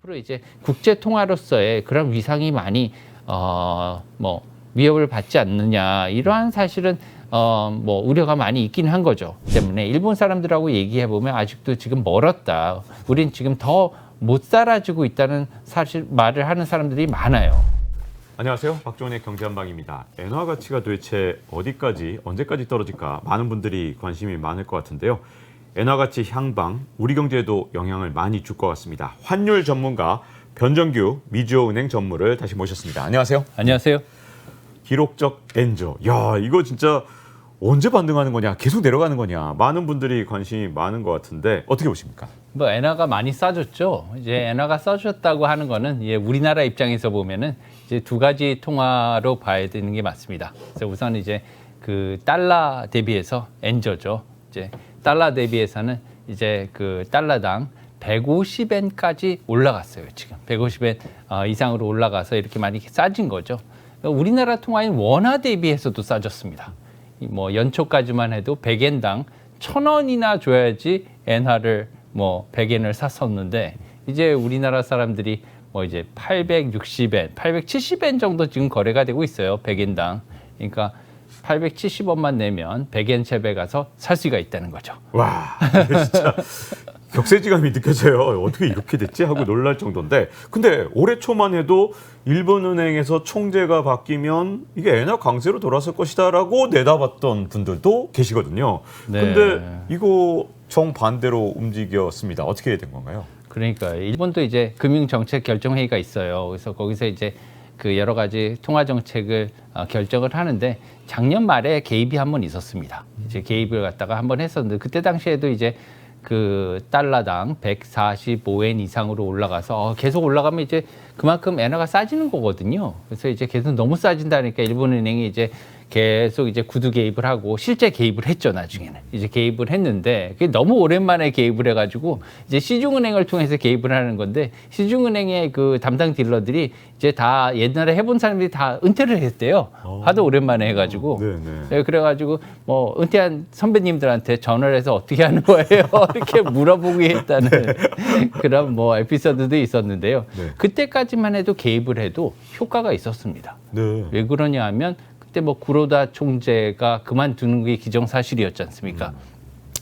앞으로 이제 국제 통화로서의 그런 위상이 많이 위협을 받지 않느냐, 이러한 사실은 우려가 많이 있긴 한 거죠. 때문에 일본 사람들하고 얘기해 보면 아직도 지금 멀었다. 우린 지금 더 못 살아주고 있다는 사실 말을 하는 사람들이 많아요. 안녕하세요. 박종원의 경제한방입니다. 엔화 가치가 도대체 어디까지 언제까지 떨어질까 많은 분들이 관심이 많을 것 같은데요. 엔화 가치 향방, 우리 경제에도 영향을 많이 줄 것 같습니다. 환율 전문가 변정규 미주어은행 전무를 다시 모셨습니다. 안녕하세요. 안녕하세요. 기록적 엔저. 야, 이거 진짜 언제 반등하는 거냐, 계속 내려가는 거냐, 많은 분들이 관심이 많은 것 같은데 어떻게 보십니까? 엔화가 많이 싸졌죠. 이제 엔화가 싸졌다고 하는 거는 우리나라 입장에서 보면은 이제 두 가지 통화로 봐야 되는 게 맞습니다. 그래서 우선 이제 그 달러 대비해서 엔저죠. 이제 달러 대비해서는 이제 그 달러당 150엔까지 올라갔어요. 지금 150엔 이상으로 올라가서 이렇게 많이 싸진 거죠. 우리나라 통화인 원화 대비해서도 싸졌습니다. 연초까지만 해도 100엔당 1,000원이나 줘야지 엔화를 100엔을 샀었는데, 이제 우리나라 사람들이 이제 860엔, 870엔 정도 지금 거래가 되고 있어요. 100엔당. 그러니까 870원만 내면 100엔 샵에 가서 살 수가 있다는 거죠. 와, 진짜 격세지감이 느껴져요. 어떻게 이렇게 됐지 하고 놀랄 정도인데, 근데 올해 초만 해도 일본은행에서 총재가 바뀌면 이게 엔화 강세로 돌아설 것이다라고 내다봤던 분들도 계시거든요. 네. 근데 이거 정반대로 움직였습니다. 어떻게 된 건가요? 그러니까 일본도 이제 금융정책 결정회의가 있어요. 그래서 거기서 이제 그 여러 가지 통화 정책을 결정을 하는데, 작년 말에 개입이 한 번 있었습니다. 이제 개입을 갖다가 한 번 했었는데, 그때 당시에도 이제 그 달러당 145엔 이상으로 올라가서 계속 올라가면 이제 그만큼 엔화가 싸지는 거거든요. 그래서 이제 계속 너무 싸진다니까 일본은행이 이제 계속 이제 구두 개입을 하고 실제 개입을 했죠. 나중에는 이제 개입을 했는데, 그게 너무 오랜만에 개입을 해가지고 이제 시중은행을 통해서 개입을 하는 건데, 시중은행의 그 담당 딜러들이 이제 다 옛날에 해본 사람들이 다 은퇴를 했대요. 하도 오랜만에 해가지고. 네, 그래가지고 은퇴한 선배님들한테 전화를 해서 어떻게 하는 거예요? 이렇게 물어보기 했다는 그런 에피소드도 있었는데요. 네. 그때까지만 해도 개입을 해도 효과가 있었습니다. 네. 왜 그러냐 하면, 그때 구로다 총재가 그만두는 게 기정사실이었지 않습니까?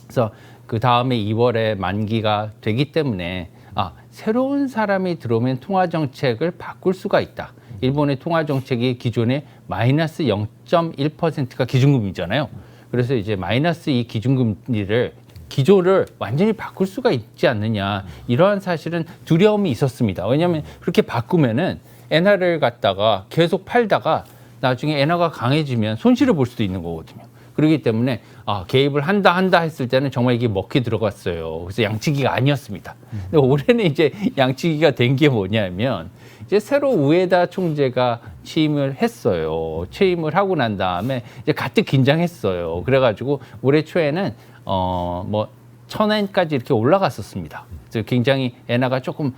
그래서 그 다음에 2월에 만기가 되기 때문에 새로운 사람이 들어오면 통화 정책을 바꿀 수가 있다. 일본의 통화 정책이 기존에 마이너스 0.1%가 기준금리잖아요. 그래서 이제 마이너스 이 기준금리를 기조를 완전히 바꿀 수가 있지 않느냐, 이러한 사실은 두려움이 있었습니다. 왜냐하면 그렇게 바꾸면은 엔화를 갖다가 계속 팔다가 나중에 엔화가 강해지면 손실을 볼 수도 있는 거거든요. 그렇기 때문에 개입을 한다 했을 때는 정말 이게 먹히 들어갔어요. 그래서 양치기가 아니었습니다. 근데 올해는 이제 양치기가 된 게 뭐냐면, 이제 새로 우에다 총재가 취임을 했어요. 취임을 하고 난 다음에 이제 가뜩 긴장했어요. 그래가지고 올해 초에는 1,000엔까지 이렇게 올라갔었습니다. 그래서 굉장히 엔화가 조금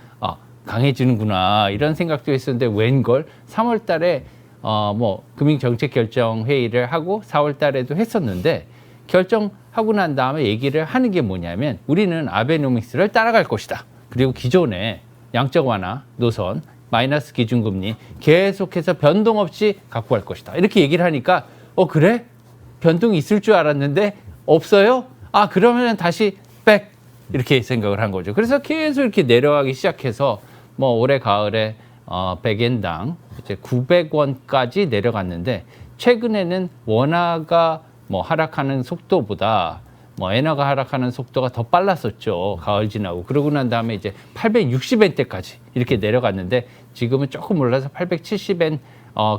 강해지는구나, 이런 생각도 했었는데, 웬걸 3월 달에 금융정책결정 회의를 하고 4월 달에도 했었는데, 결정하고 난 다음에 얘기를 하는 게 뭐냐면, 우리는 아베노믹스를 따라갈 것이다. 그리고 기존의 양적 완화 노선, 마이너스 기준금리 계속해서 변동 없이 갖고 갈 것이다. 이렇게 얘기를 하니까 그래? 변동이 있을 줄 알았는데 없어요? 그러면 다시 백, 이렇게 생각을 한 거죠. 그래서 계속 이렇게 내려가기 시작해서 올해 가을에 100엔당 이제 900원까지 내려갔는데, 최근에는 원화가 하락하는 속도보다 엔화가 하락하는 속도가 더 빨랐었죠. 가을 지나고. 그러고 난 다음에 이제 860엔대까지 이렇게 내려갔는데, 지금은 조금 올라서 870엔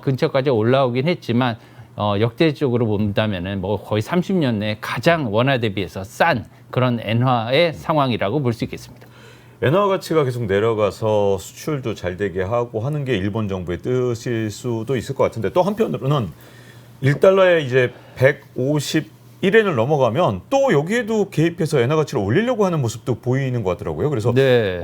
근처까지 올라오긴 했지만, 역대적으로 본다면은 거의 30년 내 가장 원화 대비해서 싼 그런 엔화의 상황이라고 볼 수 있겠습니다. 엔화 가치가 계속 내려가서 수출도 잘 되게 하고 하는 게 일본 정부의 뜻일 수도 있을 것 같은데, 또 한편으로는 1달러에 이제 151엔을 넘어가면 또 여기에도 개입해서 엔화 가치를 올리려고 하는 모습도 보이는 것 같더라고요. 그래서 네.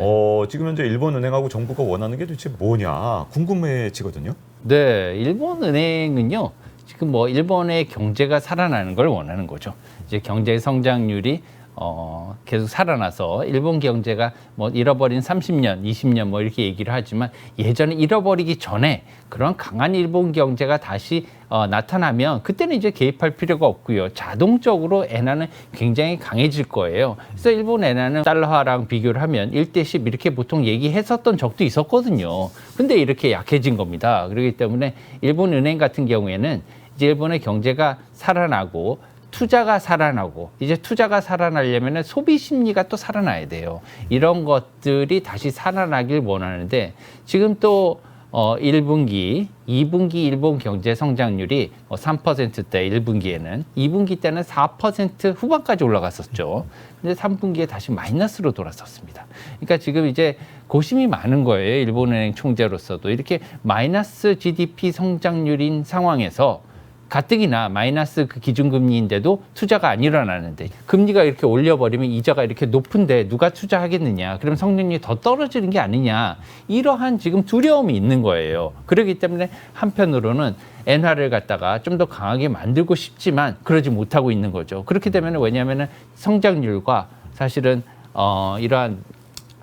지금 현재 일본은행하고 정부가 원하는 게 도대체 뭐냐 궁금해지거든요. 네, 일본은행은요, 지금 일본의 경제가 살아나는 걸 원하는 거죠. 이제 경제 성장률이 계속 살아나서 일본 경제가 뭐 잃어버린 30년, 20년 뭐 이렇게 얘기를 하지만 예전에 잃어버리기 전에 그런 강한 일본 경제가 다시 나타나면 그때는 이제 개입할 필요가 없고요. 자동적으로 엔화는 굉장히 강해질 거예요. 그래서 일본 엔화는 달러화랑 비교를 하면 1대10 이렇게 보통 얘기했었던 적도 있었거든요. 근데 이렇게 약해진 겁니다. 그렇기 때문에 일본 은행 같은 경우에는 이제 일본의 경제가 살아나고 투자가 살아나고 이제 투자가 살아나려면 소비 심리가 또 살아나야 돼요. 이런 것들이 다시 살아나길 원하는데 지금 또 1분기, 2분기 일본 경제 성장률이 3%대 1분기에는 2분기 때는 4% 후반까지 올라갔었죠. 근데 3분기에 다시 마이너스로 돌아섰습니다. 그러니까 지금 이제 고심이 많은 거예요. 일본은행 총재로서도 이렇게 마이너스 GDP 성장률인 상황에서 가뜩이나 마이너스 그 기준금리인데도 투자가 안 일어나는데 금리가 이렇게 올려버리면 이자가 이렇게 높은데 누가 투자하겠느냐. 그럼 성장률이 더 떨어지는 게 아니냐. 이러한 지금 두려움이 있는 거예요. 그렇기 때문에 한편으로는 엔화를 갖다가 좀 더 강하게 만들고 싶지만 그러지 못하고 있는 거죠. 그렇게 되면 왜냐하면 성장률과 사실은 이러한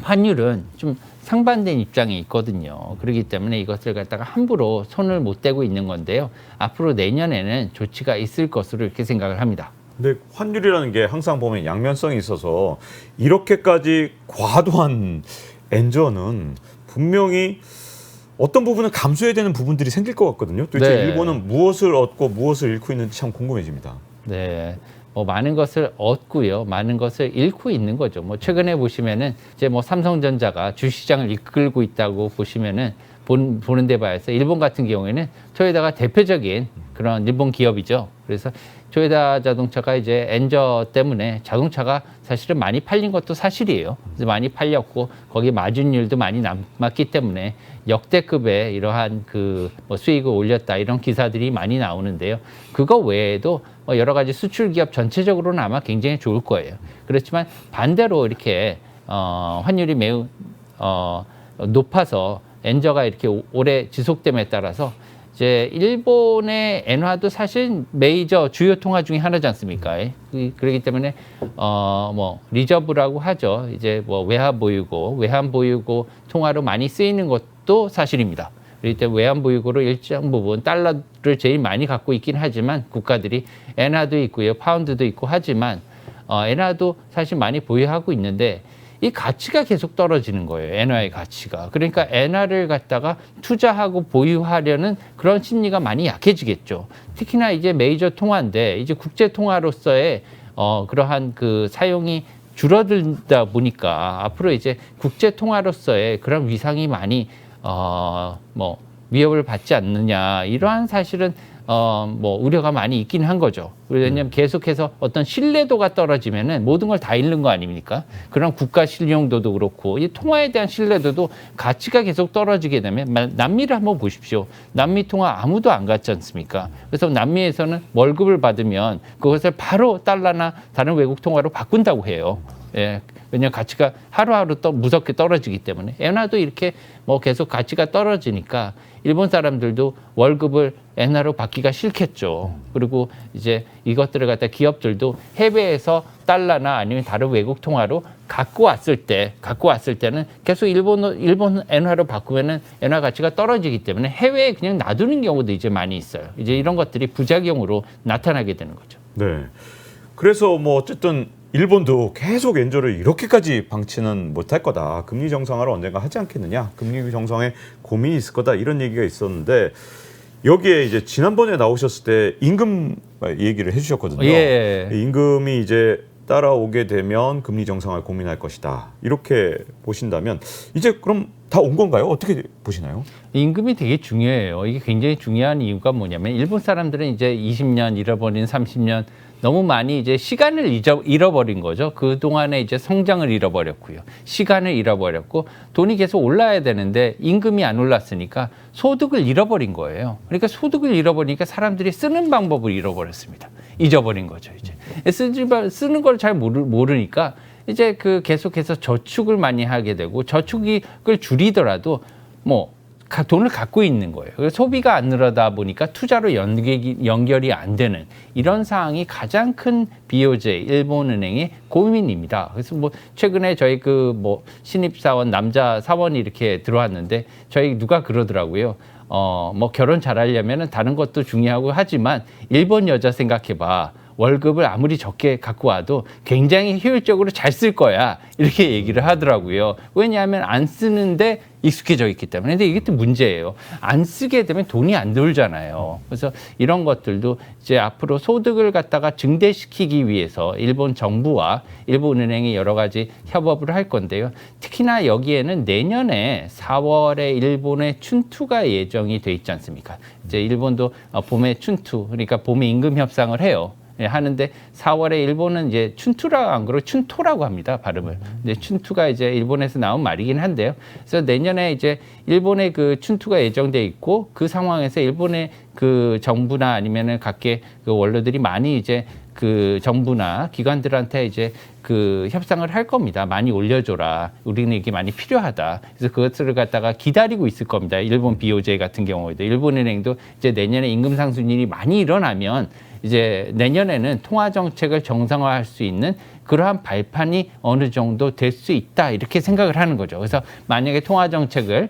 환율은 좀 상반된 입장에 있거든요. 그렇기 때문에 이것을 갖다가 함부로 손을 못 대고 있는 건데요. 앞으로 내년에는 조치가 있을 것으로 이렇게 생각을 합니다. 근데 환율이라는 게 항상 보면 양면성이 있어서 이렇게까지 과도한 엔저는 분명히 어떤 부분은 감수해야 되는 부분들이 생길 것 같거든요. 도대체 네. 일본은 무엇을 얻고 무엇을 잃고 있는지 참 궁금해집니다. 네. 뭐 많은 것을 얻고요, 많은 것을 잃고 있는 거죠. 뭐 최근에 보시면은 이제 뭐 삼성전자가 주시장을 이끌고 있다고 보시면은 보는 데 봐서 일본 같은 경우에는 토요타가 대표적인 그런 일본 기업이죠. 그래서 토요타 자동차가 이제 엔저 때문에 자동차가 사실은 많이 팔린 것도 사실이에요. 그래서 많이 팔렸고 거기 마진율도 많이 남았기 때문에 역대급의 이러한 그 뭐 수익을 올렸다 이런 기사들이 많이 나오는데요. 그거 외에도 뭐 여러 가지 수출 기업 전체적으로는 아마 굉장히 좋을 거예요. 그렇지만 반대로 이렇게 환율이 매우 높아서 엔저가 이렇게 오래 지속됨에 따라서 이제 일본의 엔화도 사실 메이저 주요 통화 중에 하나지 않습니까? 그렇기 때문에 뭐 리저브라고 하죠. 이제 뭐 외환 보유고 통화로 많이 쓰이는 것도 사실입니다. 그렇기 때문에 외환 보유고로 일정 부분 달러를 제일 많이 갖고 있긴 하지만 국가들이 엔화도 있고요, 파운드도 있고 하지만 엔화도 사실 많이 보유하고 있는데 이 가치가 계속 떨어지는 거예요. 엔화의 가치가. 그러니까 엔화를 갖다가 투자하고 보유하려는 그런 심리가 많이 약해지겠죠. 특히나 이제 메이저 통화인데 이제 국제 통화로서의 그러한 그 사용이 줄어들다 보니까 앞으로 이제 국제 통화로서의 그런 위상이 많이 뭐 위협을 받지 않느냐 이러한 사실은 뭐 우려가 많이 있긴 한 거죠. 왜냐하면 계속해서 어떤 신뢰도가 떨어지면은 모든 걸 다 잃는 거 아닙니까? 그런 국가 신용도도 그렇고 이 통화에 대한 신뢰도도 가치가 계속 떨어지게 되면 남미를 한번 보십시오. 남미 통화 아무도 안 갔지 않습니까? 그래서 남미에서는 월급을 받으면 그것을 바로 달러나 다른 외국 통화로 바꾼다고 해요. 예. 왜냐하면 가치가 하루하루 또 무섭게 떨어지기 때문에 엔화도 이렇게 뭐 계속 가치가 떨어지니까 일본 사람들도 월급을 엔화로 받기가 싫겠죠. 그리고 이제 이것들을 갖다 기업들도 해외에서 달러나 아니면 다른 외국 통화로 갖고 왔을 때는 계속 일본 엔화로 바꾸면은 엔화 가치가 떨어지기 때문에 해외에 그냥 놔두는 경우도 이제 많이 있어요. 이제 이런 것들이 부작용으로 나타나게 되는 거죠. 네. 그래서 뭐 어쨌든 일본도 계속 엔저를 이렇게까지 방치는 못할 거다. 금리 정상화를 언젠가 하지 않겠느냐. 금리 정상에 고민이 있을 거다. 이런 얘기가 있었는데 여기에 이제 지난번에 나오셨을 때 임금 얘기를 해주셨거든요. 예. 임금이 이제 따라오게 되면 금리 정상화를 고민할 것이다. 이렇게 보신다면 이제 그럼 다 온 건가요? 어떻게 보시나요? 임금이 되게 중요해요. 이게 굉장히 중요한 이유가 뭐냐면 일본 사람들은 이제 20년 잃어버린 30년 너무 많이 이제 시간을 잃어버린 거죠. 그 동안에 이제 성장을 잃어버렸고요. 시간을 잃어버렸고 돈이 계속 올라야 되는데 임금이 안 올랐으니까 소득을 잃어버린 거예요. 그러니까 소득을 잃어버리니까 사람들이 쓰는 방법을 잃어버렸습니다. 잊어버린 거죠. 이제 쓰는 걸 잘 모르니까 이제 그 계속해서 저축을 많이 하게 되고 저축을 줄이더라도 뭐 돈을 갖고 있는 거예요. 그래서 소비가 안 늘어다 보니까 투자로 연결이 안 되는 이런 상황이 가장 큰 BOJ 일본은행의 고민입니다. 그래서 뭐 최근에 저희 그 뭐 신입사원 남자 사원이 이렇게 들어왔는데 저희 누가 그러더라고요. 뭐 결혼 잘하려면은 다른 것도 중요하고 하지만 일본 여자 생각해봐. 월급을 아무리 적게 갖고 와도 굉장히 효율적으로 잘 쓸 거야. 이렇게 얘기를 하더라고요. 왜냐하면 안 쓰는데 익숙해져 있기 때문에. 근데 이게 또 문제예요. 안 쓰게 되면 돈이 안 돌잖아요. 그래서 이런 것들도 이제 앞으로 소득을 갖다가 증대시키기 위해서 일본 정부와 일본은행이 여러 가지 협업을 할 건데요. 특히나 여기에는 내년에 4월에 일본의 춘투가 예정이 돼 있지 않습니까? 이제 일본도 봄에 춘투, 그러니까 봄에 임금 협상을 해요. 예, 하는데 4월에 일본은 이제 춘투라 안 그러고 춘토라고 합니다, 발음을. 근데 춘투가 이제 일본에서 나온 말이긴 한데요. 그래서 내년에 이제 일본의 그 춘투가 예정돼 있고 그 상황에서 일본의 그 정부나 아니면은 각계 그 원로들이 많이 이제 그 정부나 기관들한테 이제 그 협상을 할 겁니다. 많이 올려줘라. 우리는 이게 많이 필요하다. 그래서 그것을 갖다가 기다리고 있을 겁니다. 일본 BOJ 같은 경우에도 일본은행도 이제 내년에 임금 상승률이 많이 일어나면 이제 내년에는 통화 정책을 정상화할 수 있는 그러한 발판이 어느 정도 될 수 있다 이렇게 생각을 하는 거죠. 그래서 만약에 통화 정책을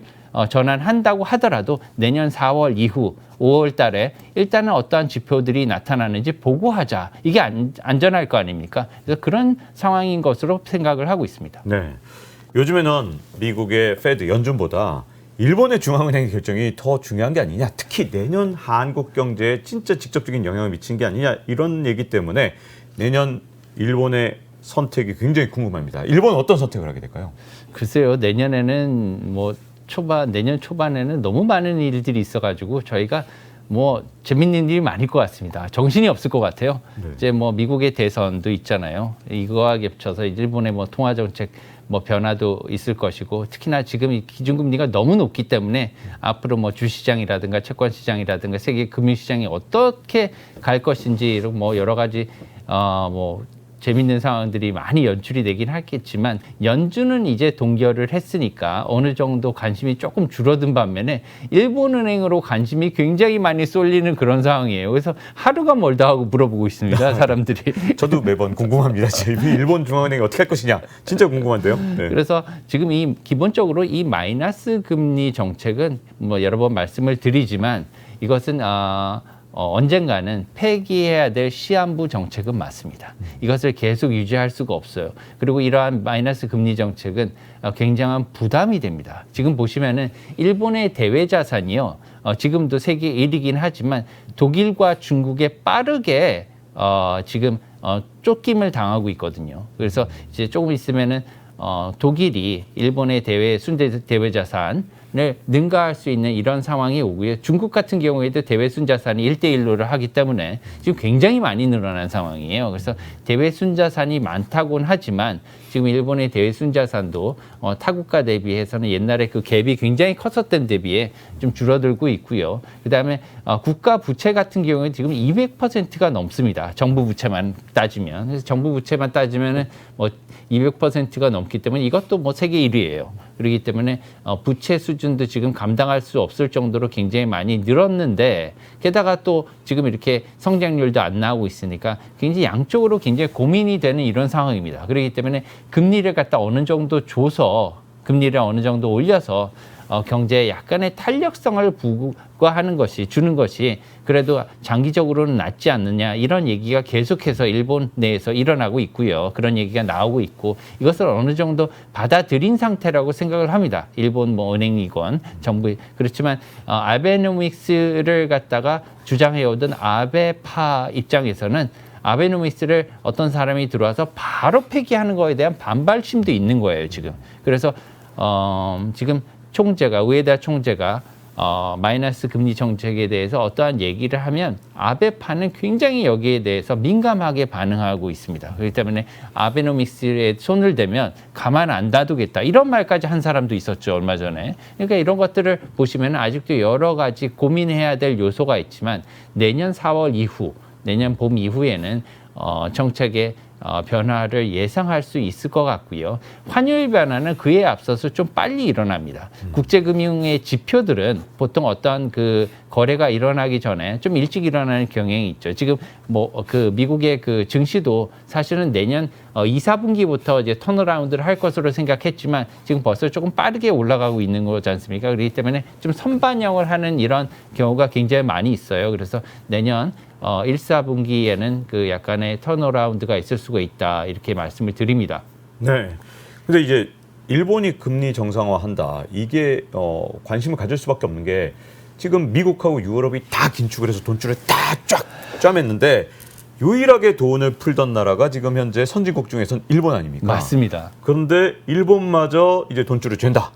전환한다고 하더라도 내년 4월 이후 5월 달에 일단은 어떠한 지표들이 나타나는지 보고하자. 이게 안전할 거 아닙니까? 그래서 그런 상황인 것으로 생각을 하고 있습니다. 네. 요즘에는 미국의 페드 연준보다 일본의 중앙은행의 결정이 더 중요한 게 아니냐. 특히 내년 한국 경제에 진짜 직접적인 영향을 미친 게 아니냐. 이런 얘기 때문에 내년 일본의 선택이 굉장히 궁금합니다. 일본은 어떤 선택을 하게 될까요? 글쎄요. 내년에는 뭐 내년 초반에는 너무 많은 일들이 있어가지고 저희가 뭐 재밌는 일이 많을 것 같습니다. 정신이 없을 것 같아요. 네. 이제 뭐 미국의 대선도 있잖아요. 이거와 겹쳐서 일본의 뭐 통화 정책 뭐 변화도 있을 것이고 특히나 지금 이 기준금리가 너무 높기 때문에 앞으로 뭐 주시장이라든가 채권시장이라든가 세계 금융시장이 어떻게 갈 것인지 뭐 여러 가지 뭐 재밌는 상황들이 많이 연출이 되긴 하겠지만 연준은 이제 동결을 했으니까 어느 정도 관심이 조금 줄어든 반면에 일본은행으로 관심이 굉장히 많이 쏠리는 그런 상황이에요. 그래서 하루가 멀다 하고 물어보고 있습니다. 사람들이. 저도 매번 궁금합니다. 일본 중앙은행이 어떻게 할 것이냐. 진짜 궁금한데요. 네. 그래서 지금 기본적으로 이 마이너스 금리 정책은 뭐 여러 번 말씀을 드리지만 이것은 언젠가는 폐기해야 될 시한부 정책은 맞습니다. 이것을 계속 유지할 수가 없어요. 그리고 이러한 마이너스 금리 정책은 굉장한 부담이 됩니다. 지금 보시면은 일본의 대외 자산이요. 지금도 세계 1위긴 하지만 독일과 중국에 빠르게 지금 쫓김을 당하고 있거든요. 그래서 이제 조금 있으면은 독일이 일본의 대외 자산을 능가할 수 있는 이런 상황이 오고요. 중국 같은 경우에도 대외 순자산이 1대1로를 하기 때문에 지금 굉장히 많이 늘어난 상황이에요. 그래서 대외 순자산이 많다고는 하지만 지금 일본의 대외 순자산도 타국가 대비해서는 옛날에 그 갭이 굉장히 컸었던 대비에 좀 줄어들고 있고요. 그다음에 국가 부채 같은 경우에 지금 200%가 넘습니다. 정부 부채만 따지면. 그래서 정부 부채만 따지면은 뭐 200%가 넘기 때문에 이것도 뭐 세계 1위예요. 그렇기 때문에 부채 수준도 지금 감당할 수 없을 정도로 굉장히 많이 늘었는데 게다가 또 지금 이렇게 성장률도 안 나오고 있으니까 굉장히 양쪽으로 굉장히 고민이 되는 이런 상황입니다. 그렇기 때문에 금리를 갖다 어느 정도 줘서 금리를 어느 정도 올려서 경제에 약간의 탄력성을 부과하는 것이 주는 것이 그래도 장기적으로는 낫지 않느냐 이런 얘기가 계속해서 일본 내에서 일어나고 있고요. 그런 얘기가 나오고 있고 이것을 어느 정도 받아들인 상태라고 생각을 합니다. 일본 뭐 은행이건 정부 그렇지만 아베노믹스를 갖다가 주장해오던 아베파 입장에서는 아베노믹스를 어떤 사람이 들어와서 바로 폐기하는 거에 대한 반발심도 있는 거예요. 지금 그래서 지금 우에다 총재가 마이너스 금리 정책에 대해서 어떠한 얘기를 하면 아베파는 굉장히 여기에 대해서 민감하게 반응하고 있습니다. 그렇기 때문에 아베노믹스에 손을 대면 가만 안 놔두겠다. 이런 말까지 한 사람도 있었죠. 얼마 전에. 그러니까 이런 것들을 보시면 아직도 여러 가지 고민해야 될 요소가 있지만 내년 4월 이후, 내년 봄 이후에는 정책의 변화를 예상할 수 있을 것 같고요. 환율 변화는 그에 앞서서 좀 빨리 일어납니다. 국제금융의 지표들은 보통 어떤 그 거래가 일어나기 전에 좀 일찍 일어나는 경향이 있죠. 지금 뭐 그 미국의 그 증시도 사실은 내년 2, 4분기부터 이제 턴어라운드를 할 것으로 생각했지만 지금 벌써 조금 빠르게 올라가고 있는 거지 않습니까? 그렇기 때문에 좀 선반영을 하는 이런 경우가 굉장히 많이 있어요. 그래서 내년 1, 4분기에는 그 약간의 턴어라운드가 있을 수가 있다. 이렇게 말씀을 드립니다. 네. 근데 이제 일본이 금리 정상화한다. 이게 관심을 가질 수밖에 없는 게 지금 미국하고 유럽이 다 긴축을 해서 돈줄을 다 쫙 짜맸는데 유일하게 돈을 풀던 나라가 지금 현재 선진국 중에선 일본 아닙니까? 맞습니다. 그런데 일본마저 이제 돈줄을 쥔다.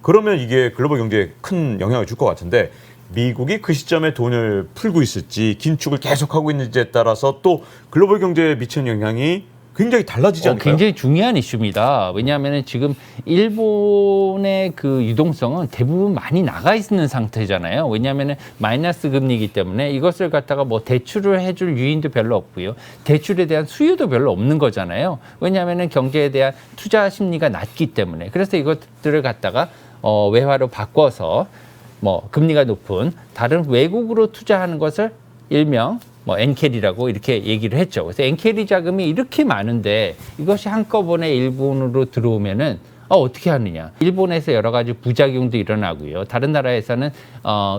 그러면 이게 글로벌 경제에 큰 영향을 줄 것 같은데 미국이 그 시점에 돈을 풀고 있을지 긴축을 계속하고 있는지에 따라서 또 글로벌 경제에 미치는 영향이 굉장히 달라지지 않을까요? 굉장히 중요한 이슈입니다. 왜냐하면 지금 일본의 그 유동성은 대부분 많이 나가 있는 상태잖아요. 왜냐하면 마이너스 금리이기 때문에 이것을 갖다가 뭐 대출을 해줄 유인도 별로 없고요. 대출에 대한 수요도 별로 없는 거잖아요. 왜냐하면 경제에 대한 투자 심리가 낮기 때문에. 그래서 이것들을 갖다가 외화로 바꿔서 뭐 금리가 높은 다른 외국으로 투자하는 것을 일명 뭐 엔캐리라고 이렇게 얘기를 했죠. 그래서 엔캐리 자금이 이렇게 많은데 이것이 한꺼번에 일본으로 들어오면은 어떻게 하느냐. 일본에서 여러 가지 부작용도 일어나고요. 다른 나라에서는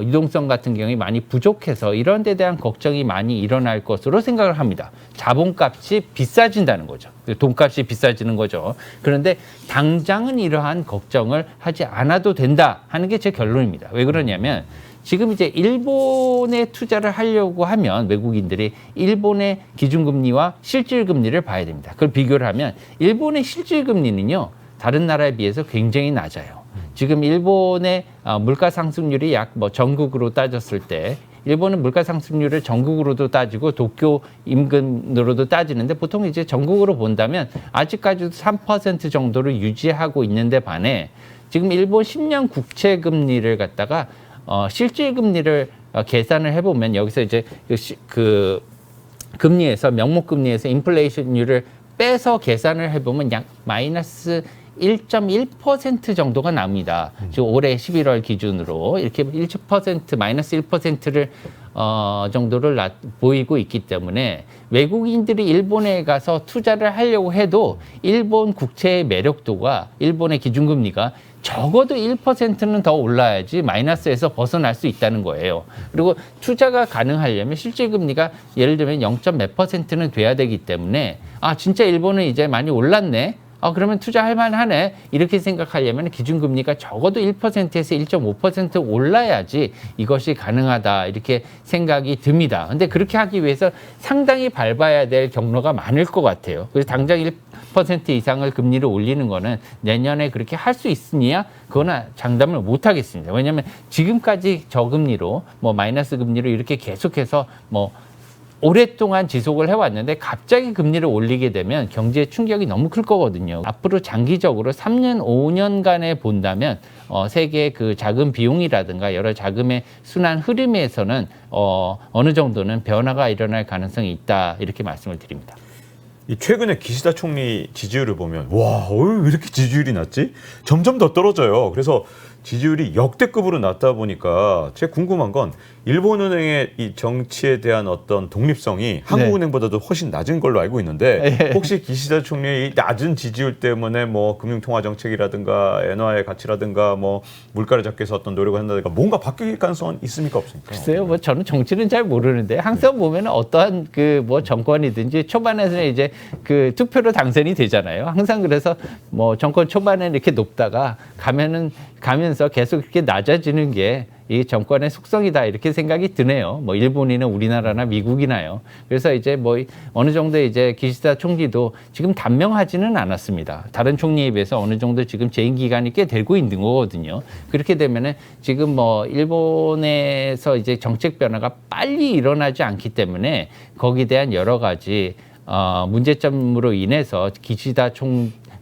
유동성 같은 경우에 많이 부족해서 이런 데 대한 걱정이 많이 일어날 것으로 생각을 합니다. 자본값이 비싸진다는 거죠. 돈값이 비싸지는 거죠. 그런데 당장은 이러한 걱정을 하지 않아도 된다 하는 게 제 결론입니다. 왜 그러냐면 지금 이제 일본에 투자를 하려고 하면 외국인들이 일본의 기준금리와 실질금리를 봐야 됩니다. 그걸 비교를 하면 일본의 실질금리는요. 다른 나라에 비해서 굉장히 낮아요. 지금 일본의 물가 상승률이 약 뭐 전국으로 따졌을 때 일본은 물가 상승률을 전국으로도 따지고 도쿄 인근으로도 따지는데 보통 이제 전국으로 본다면 아직까지도 3% 정도를 유지하고 있는데 반해 지금 일본 10년 국채 금리를 갖다가 실질 금리를 계산을 해보면 여기서 이제 그 금리에서 명목 금리에서 인플레이션율을 빼서 계산을 해보면 약 마이너스 1.1% 정도가 납니다. 지금 올해 11월 기준으로 이렇게 1% 마이너스 1%를 정도를 보이고 있기 때문에 외국인들이 일본에 가서 투자를 하려고 해도 일본 국채의 매력도가 일본의 기준금리가 적어도 1%는 더 올라야지 마이너스에서 벗어날 수 있다는 거예요. 그리고 투자가 가능하려면 실질금리가 예를 들면 0.몇 %는 돼야 되기 때문에 진짜 일본은 이제 많이 올랐네. 그러면 투자할 만하네. 이렇게 생각하려면 기준금리가 적어도 1%에서 1.5% 올라야지 이것이 가능하다. 이렇게 생각이 듭니다. 근데 그렇게 하기 위해서 상당히 밟아야 될 경로가 많을 것 같아요. 그래서 당장 1% 이상을 금리를 올리는 거는 내년에 그렇게 할 수 있으냐? 그거는 장담을 못 하겠습니다. 왜냐하면 지금까지 저금리로 뭐 마이너스 금리로 이렇게 계속해서 뭐 오랫동안 지속을 해왔는데 갑자기 금리를 올리게 되면 경제에 충격이 너무 클 거거든요. 앞으로 장기적으로 3년, 5년간에 본다면 세계의 그 자금 비용이라든가 여러 자금의 순환 흐름에서는 어느 정도는 변화가 일어날 가능성이 있다 이렇게 말씀을 드립니다. 이 최근에 기시다 총리 지지율을 보면 왜 이렇게 지지율이 낮지? 점점 더 떨어져요. 그래서 지지율이 역대급으로 낮다 보니까 제가 궁금한 건 일본은행의 이 정치에 대한 어떤 독립성이 한국은행보다도 훨씬 낮은 걸로 알고 있는데 혹시 기시다 총리의 이 낮은 지지율 때문에 뭐 금융통화 정책이라든가 엔화의 가치라든가 뭐 물가를 잡기 위해서 어떤 노력을 한다든가 뭔가 바뀔 가능성은 있습니까 없습니까? 글쎄요, 뭐 저는 정치는 잘 모르는데 항상 보면 어떠한 그 뭐 정권이든지 초반에는 이제 그 투표로 당선이 되잖아요. 항상 그래서 뭐 정권 초반에 이렇게 높다가 가면서 계속 이렇게 낮아지는 게 이 정권의 속성이다 이렇게 생각이 드네요. 뭐 일본이나 우리나라나 미국이나요. 그래서 이제 뭐 어느 정도 이제 기시다 총리도 지금 단명하지는 않았습니다. 다른 총리에 비해서 어느 정도 지금 재임 기간이 꽤 되고 있는 거거든요. 그렇게 되면은 지금 뭐 일본에서 이제 정책 변화가 빨리 일어나지 않기 때문에 거기에 대한 여러 가지 문제점으로 인해서 기시다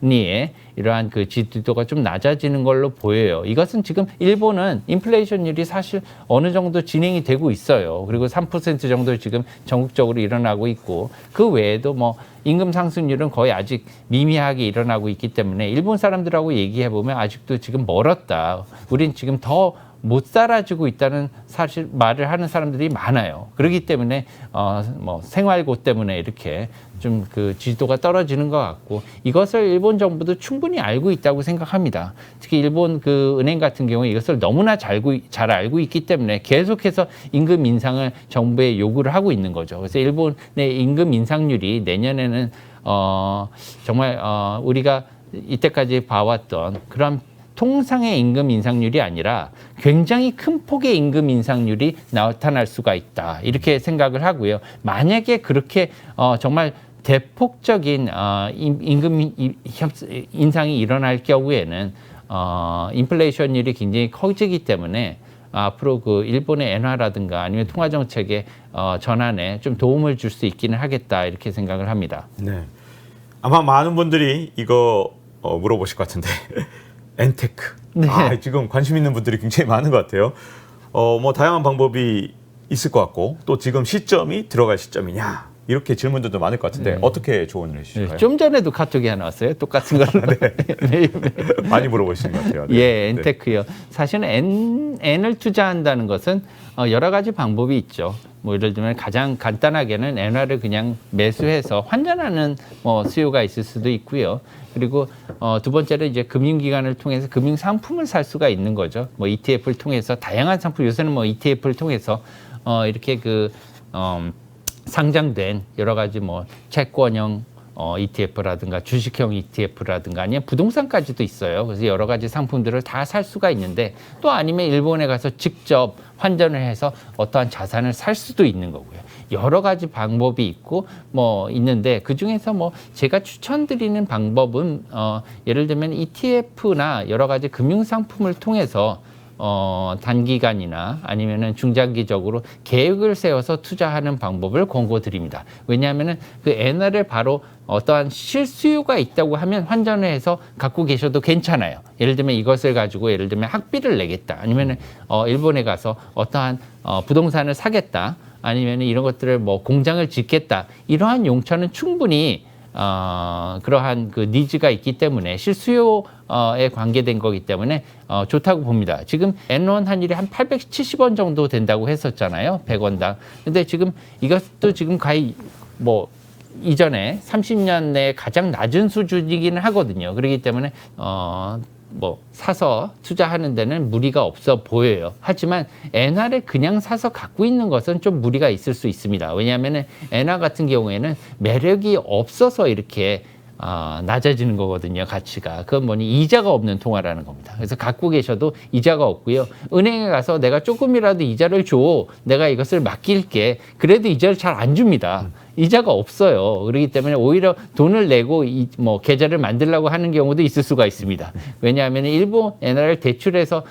금리의 이러한 그 지지도가 좀 낮아지는 걸로 보여요. 이것은 지금 일본은 인플레이션율이 사실 어느 정도 진행이 되고 있어요. 그리고 3% 정도 지금 전국적으로 일어나고 있고 그 외에도 뭐 임금 상승률은 거의 아직 미미하게 일어나고 있기 때문에 일본 사람들하고 얘기해 보면 아직도 지금 멀었다. 우린 지금 더 못 살아주고 있다는 사실 말을 하는 사람들이 많아요. 그렇기 때문에 뭐 생활고 때문에 이렇게 좀 그 지지도가 떨어지는 것 같고 이것을 일본 정부도 충분히 알고 있다고 생각합니다. 특히 일본 그 은행 같은 경우에 이것을 너무나 잘 알고 있기 때문에 계속해서 임금 인상을 정부에 요구를 하고 있는 거죠. 그래서 일본의 임금 인상률이 내년에는 정말 우리가 이때까지 봐왔던 그런 통상의 임금 인상률이 아니라 굉장히 큰 폭의 임금 인상률이 나타날 수가 있다. 이렇게 생각을 하고요. 만약에 그렇게 정말 대폭적인 임금 인상이 일어날 경우에는 인플레이션율이 굉장히 커지기 때문에 앞으로 그 일본의 엔화라든가 아니면 통화 정책의 전환에 좀 도움을 줄 수 있기는 하겠다 이렇게 생각을 합니다. 네. 아마 많은 분들이 이거 물어보실 것 같은데 엔테크. 네. 지금 관심 있는 분들이 굉장히 많은 것 같아요. 뭐 다양한 방법이 있을 것 같고 또 지금 시점이 들어갈 시점이냐 이렇게 질문들도 많을 것 같은데 어떻게 조언을 해주실까요? 좀 전에도 카톡이 하나 왔어요. 똑같은 걸로. 많이 물어보시는 것 같아요. 예, 엔테크요. 사실은 N을 투자한다는 것은 여러 가지 방법이 있죠. 뭐 예를 들면 가장 간단하게는 엔화를 그냥 매수해서 환전하는 수요가 있을 수도 있고요. 그리고 두 번째는 이제 금융기관을 통해서 금융 상품을 살 수가 있는 거죠. 뭐 ETF를 통해서 다양한 상품 요새는 뭐 ETF를 통해서 이렇게 상장된 여러 가지 뭐 채권형 ETF라든가 주식형 ETF라든가 아니면 부동산까지도 있어요. 그래서 여러 가지 상품들을 다 살 수가 있는데 또 아니면 일본에 가서 직접 환전을 해서 어떠한 자산을 살 수도 있는 거고요. 여러 가지 방법이 있고 있는데 그 중에서 제가 추천드리는 방법은 예를 들면 ETF나 여러 가지 금융 상품을 통해서 단기간이나 아니면은 중장기적으로 계획을 세워서 투자하는 방법을 권고드립니다. 왜냐하면은 그 엔화를 바로 어떠한 실수요가 있다고 하면 환전을 해서 갖고 계셔도 괜찮아요. 예를 들면 이것을 가지고 예를 들면 학비를 내겠다. 아니면은 일본에 가서 어떠한 부동산을 사겠다. 아니면은 이런 것들을 공장을 짓겠다. 이러한 용처는 충분히 그러한 그 니즈가 있기 때문에 실수요에 관계된 거기 때문에 좋다고 봅니다. 지금 N1 환율이 한 870원 정도 된다고 했었잖아요. 100원당. 근데 지금 이것도 지금 거의 이전에 30년 내에 가장 낮은 수준이기는 하거든요. 그렇기 때문에 사서 투자하는 데는 무리가 없어 보여요. 하지만 엔화를 그냥 사서 갖고 있는 것은 좀 무리가 있을 수 있습니다. 왜냐하면 엔화 같은 경우에는 매력이 없어서 이렇게 낮아지는 거거든요. 가치가. 그건 뭐니 이자가 없는 통화라는 겁니다. 그래서 갖고 계셔도 이자가 없고요. 은행에 가서 내가 조금이라도 이자를 줘. 내가 이것을 맡길게. 그래도 이자를 잘 안 줍니다. 이자가 없어요. 그렇기 때문에 오히려 돈을 내고 계좌를 만들려고 하는 경우도 있을 수가 있습니다. 왜냐하면 일본 엔화를 대출해서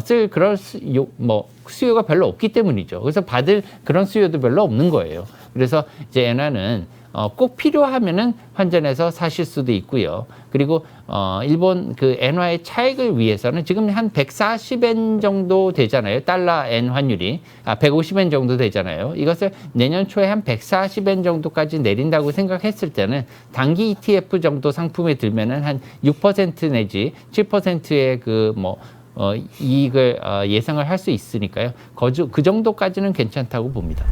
쓸 그런 수요가 별로 없기 때문이죠. 그래서 받을 그런 수요도 별로 없는 거예요. 그래서 이제 엔화는 꼭 필요하면은 환전해서 사실 수도 있고요. 그리고 일본 그 엔화의 차익을 위해서는 지금 한 140엔 정도 되잖아요. 달러 엔 환율이 150엔 정도 되잖아요. 이것을 내년 초에 한 140엔 정도까지 내린다고 생각했을 때는 단기 ETF 정도 상품에 들면은 한 6% 내지 7%의 이익을 예상을 할 수 있으니까요. 그 정도까지는 괜찮다고 봅니다.